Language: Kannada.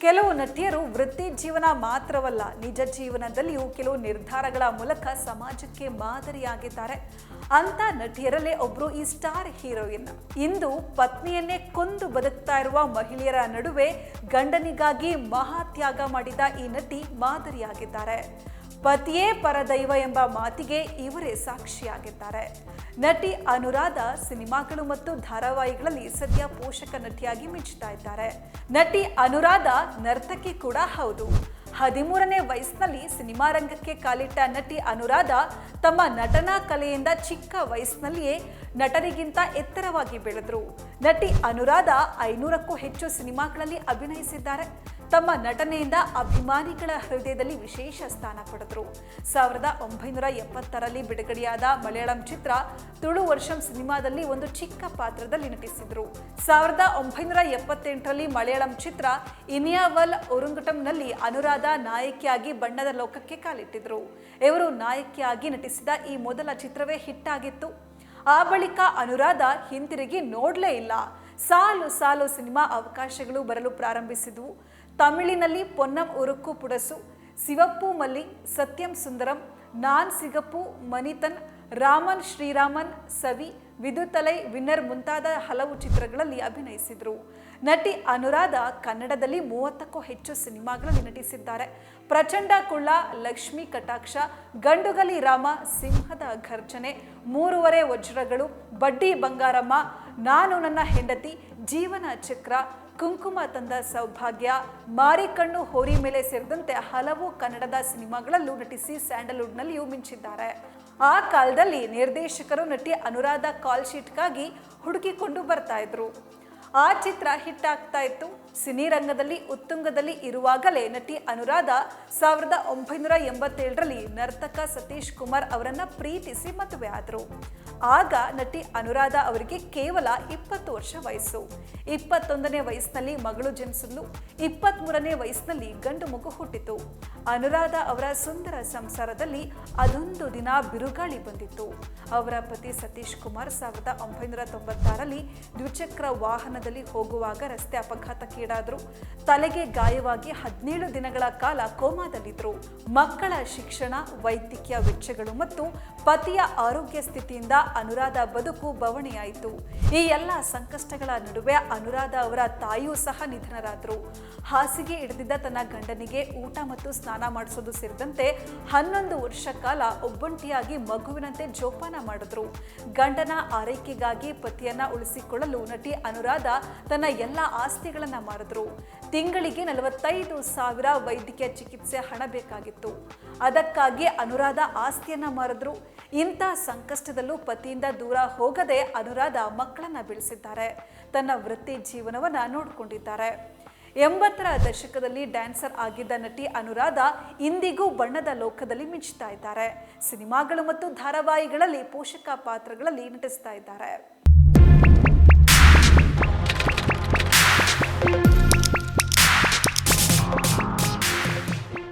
ಕೆಲವು ನಟಿಯರು ವೃತ್ತಿ ಜೀವನ ಮಾತ್ರವಲ್ಲ, ನಿಜ ಜೀವನದಲ್ಲಿಯೂ ಕೆಲವು ನಿರ್ಧಾರಗಳ ಮೂಲಕ ಸಮಾಜಕ್ಕೆ ಮಾದರಿಯಾಗಿದ್ದಾರೆ. ಅಂತ ನಟಿಯರಲ್ಲೇ ಒಬ್ರು ಈ ಸ್ಟಾರ್ ಹೀರೋಯಿನ್. ಇಂದು ಪತ್ನಿಯನ್ನೇ ಕೊಂದು ಬದುಕ್ತಾ ಇರುವ ಮಹಿಳೆಯರ ನಡುವೆ ಗಂಡನಿಗಾಗಿ ಮಹಾತ್ಯಾಗ ಮಾಡಿದ ಈ ನಟಿ ಮಾದರಿಯಾಗಿದ್ದಾರೆ. ಪತಿಯೇ ಪರದೈವ ಎಂಬ ಮಾತಿಗೆ ಇವರೇ ಸಾಕ್ಷಿಯಾಗಿದ್ದಾರೆ. ನಟಿ ಅನುರಾಧ ಸಿನಿಮಾಗಳು ಮತ್ತು ಧಾರಾವಾಹಿಗಳಲ್ಲಿ ಸದ್ಯ ಪೋಷಕ ನಟಿಯಾಗಿ ಮಿಂಚುತ್ತಾ ಇದ್ದಾರೆ. ನಟಿ ಅನುರಾಧ ನರ್ತಕಿ ಕೂಡ ಹೌದು. 13ನೇ ವಯಸ್ಸಿನಲ್ಲಿ ಸಿನಿಮಾ ರಂಗಕ್ಕೆ ಕಾಲಿಟ್ಟ ನಟಿ ಅನುರಾಧ ತಮ್ಮ ನಟನಾ ಕಲೆಯಿಂದ ಚಿಕ್ಕ ವಯಸ್ಸಿನಲ್ಲಿಯೇ ನಟರಿಗಿಂತ ಎತ್ತರವಾಗಿ ಬೆಳೆದ್ರು. ನಟಿ ಅನುರಾಧ 500ಕ್ಕೂ ಹೆಚ್ಚು ಸಿನಿಮಾಗಳಲ್ಲಿ ಅಭಿನಯಿಸಿದ್ದಾರೆ. ತಮ್ಮ ನಟನೆಯಿಂದ ಅಭಿಮಾನಿಗಳ ಹೃದಯದಲ್ಲಿ ವಿಶೇಷ ಸ್ಥಾನ ಪಡೆದರು. 1970ರಲ್ಲಿ ಬಿಡುಗಡೆಯಾದ ಮಲಯಾಳಂ ಚಿತ್ರ ತುಳು ವರ್ಷಂ ಸಿನಿಮಾದಲ್ಲಿ ಒಂದು ಚಿಕ್ಕ ಪಾತ್ರದಲ್ಲಿ ನಟಿಸಿದರು. 1978ರಲ್ಲಿ ಮಲಯಾಳಂ ಚಿತ್ರ ಇನಿಯಾವಲ್ ಒರುಂಗಟಂನಲ್ಲಿ ಅನುರಾಧ ನಾಯಕಿಯಾಗಿ ಬಣ್ಣದ ಲೋಕಕ್ಕೆ ಕಾಲಿಟ್ಟಿದ್ರು. ಇವರು ನಾಯಕಿಯಾಗಿ ನಟಿಸಿದ ಈ ಮೊದಲ ಚಿತ್ರವೇ ಹಿಟ್ ಆಗಿತ್ತು. ಆ ಬಳಿಕ ಅನುರಾಧ ಹಿಂತಿರುಗಿ ನೋಡಲೇ ಇಲ್ಲ. ಸಾಲು ಸಾಲು ಸಿನಿಮಾ ಅವಕಾಶಗಳು ಬರಲು ಪ್ರಾರಂಭಿಸಿದವು. ತಮಿಳಿನಲ್ಲಿ ಪೊನ್ನಂ ಉರುಕ್ಕು ಪುಡಸು, ಸಿವಪ್ಪು ಮಲ್ಲಿ, ಸತ್ಯಂ ಸುಂದರಂ, ನಾನ್ ಸಿಗಪ್ಪು, ಮನಿತನ್, ರಾಮನ್ ಶ್ರೀರಾಮನ್, ಸವಿ, ವಿದುತಲೈ, ವಿನ್ನರ್ ಮುಂತಾದ ಹಲವು ಚಿತ್ರಗಳಲ್ಲಿ ಅಭಿನಯಿಸಿದರು. ನಟಿ ಅನುರಾಧ ಕನ್ನಡದಲ್ಲಿ 30ಕ್ಕೂ ಹೆಚ್ಚು ಸಿನಿಮಾಗಳಲ್ಲಿ ನಟಿಸಿದ್ದಾರೆ. ಪ್ರಚಂಡ ಕುಳ್ಳ, ಲಕ್ಷ್ಮೀ ಕಟಾಕ್ಷ, ಗಂಡುಗಲಿ ರಾಮ, ಸಿಂಹದ ಘರ್ಜನೆ, 3 ವಜ್ರಗಳು, ಬಡ್ಡಿ ಬಂಗಾರಮ್ಮ, ನಾನು ನನ್ನ ಹೆಂಡತಿ, ಜೀವನ ಚಕ್ರ, ಕುಂಕುಮ ತಂದ ಸೌಭಾಗ್ಯ, ಮಾರಿಕಣ್ಣು ಹೋರಿ ಮೇಲೆ ಸೇರಿದಂತೆ ಹಲವು ಕನ್ನಡದ ಸಿನಿಮಾಗಳಲ್ಲೂ ನಟಿಸಿ ಸ್ಯಾಂಡಲ್ವುಡ್ನಲ್ಲಿಯೂ ಮಿಂಚಿದ್ದಾರೆ. ಆ ಕಾಲದಲ್ಲಿ ನಿರ್ದೇಶಕರು ನಟಿ ಅನುರಾಧ ಕಾಲ್ ಶೀಟ್ಗಾಗಿ ಹುಡುಕಿಕೊಂಡು ಬರ್ತಾ ಇದ್ರು. ಆ ಚಿತ್ರ ಹಿಟ್ ಆಗ್ತಾ ಇತ್ತು. ಸಿನಿ ರಂಗದಲ್ಲಿ ಉತ್ತುಂಗದಲ್ಲಿ ಇರುವಾಗಲೇ ನಟಿ ಅನುರಾಧ 1987ರಲ್ಲಿ ನರ್ತಕ ಸತೀಶ್ ಕುಮಾರ್ ಅವರನ್ನ ಪ್ರೀತಿಸಿ ಮದುವೆ ಆದರು. ಆಗ ನಟಿ ಅನುರಾಧ ಅವರಿಗೆ ಕೇವಲ 20 ವರ್ಷ ವಯಸ್ಸು. 21ನೇ ವಯಸ್ಸಿನಲ್ಲಿ ಮಗಳು ಜನಿಸಿದ್ಲು. 23ನೇ ವಯಸ್ಸಿನಲ್ಲಿ ಗಂಡು ಮಗು ಹುಟ್ಟಿತು. ಅನುರಾಧ ಅವರ ಸುಂದರ ಸಂಸಾರದಲ್ಲಿ ಅದೊಂದು ದಿನ ಬಿರುಗಾಳಿ ಬಂದಿತ್ತು. ಅವರ ಪತಿ ಸತೀಶ್ ಕುಮಾರ್ 1996ರಲ್ಲಿ ದ್ವಿಚಕ್ರ ವಾಹನದಲ್ಲಿ ಹೋಗುವಾಗ ರಸ್ತೆ ಅಪಘಾತಕ್ಕೀಡಾದರು. ತಲೆಗೆ ಗಾಯವಾಗಿ 17 ದಿನಗಳ ಕಾಲ ಕೋಮಾದಲ್ಲಿದ್ದರು. ಮಕ್ಕಳ ಶಿಕ್ಷಣ, ವೈದ್ಯಕೀಯ ವೆಚ್ಚಗಳು ಮತ್ತು ಪತಿಯ ಆರೋಗ್ಯ ಸ್ಥಿತಿಯಿಂದ ಅನುರಾಧ ಬದುಕು ಬವಣೆಯಾಯಿತು. ಈ ಎಲ್ಲ ಸಂಕಷ್ಟಗಳ ನಡುವೆ ಅನುರಾಧ ಅವರ ತಾಯಿಯೂ ಸಹ ನಿಧನರಾದರು. ಹಾಸಿಗೆ ಹಿಡಿದಿದ್ದ ತನ್ನ ಗಂಡನಿಗೆ ಊಟ ಮತ್ತು ಸ್ನಾನ ಮಾಡಿಸೋದು ಸೇರಿದಂತೆ 11 ವರ್ಷ ಕಾಲ ಒಬ್ಬಂಟಿಯಾಗಿ ಮಗುವಿನಂತೆ ಜೋಪಾನ ಮಾಡಿದ್ರು. ಗಂಡನ ಆರೈಕೆಗಾಗಿ ಪತಿಯನ್ನ ಉಳಿಸಿಕೊಳ್ಳಲು ನಟಿ ಅನುರಾಧ ತನ್ನ ಎಲ್ಲ ಆಸ್ತಿಗಳನ್ನ ಮಾರಿದ್ರು. ತಿಂಗಳಿಗೆ 45,000 ವೈದ್ಯಕೀಯ ಚಿಕಿತ್ಸೆ ಹಣ ಬೇಕಾಗಿತ್ತು. ಅದಕ್ಕಾಗಿ ಅನುರಾಧ ಆಸ್ತಿಯನ್ನ ಮಾರಿದ್ರು. ಇಂಥ ಸಂಕಷ್ಟದಲ್ಲೂ ಪತಿಯಿಂದ ದೂರ ಹೋಗದೆ ಅನುರಾಧ ಮಕ್ಕಳನ್ನ ಬೆಳೆಸಿದ್ದಾರೆ. ತನ್ನ ವೃತ್ತಿ ಜೀವನವನ್ನ ನೋಡಿಕೊಂಡಿದ್ದಾರೆ. 80ರ ದಶಕದಲ್ಲಿ ಡ್ಯಾನ್ಸರ್ ಆಗಿದ್ದ ನಟಿ ಅನುರಾಧ ಇಂದಿಗೂ ಬಣ್ಣದ ಲೋಕದಲ್ಲಿ ಮಿಂಚುತ್ತಾ ಇದ್ದಾರೆ. ಸಿನಿಮಾಗಳು ಮತ್ತು ಧಾರಾವಾಹಿಗಳಲ್ಲಿ ಪೋಷಕ ಪಾತ್ರಗಳಲ್ಲಿ ನಟಿಸ್ತಾ ಇದ್ದಾರೆ.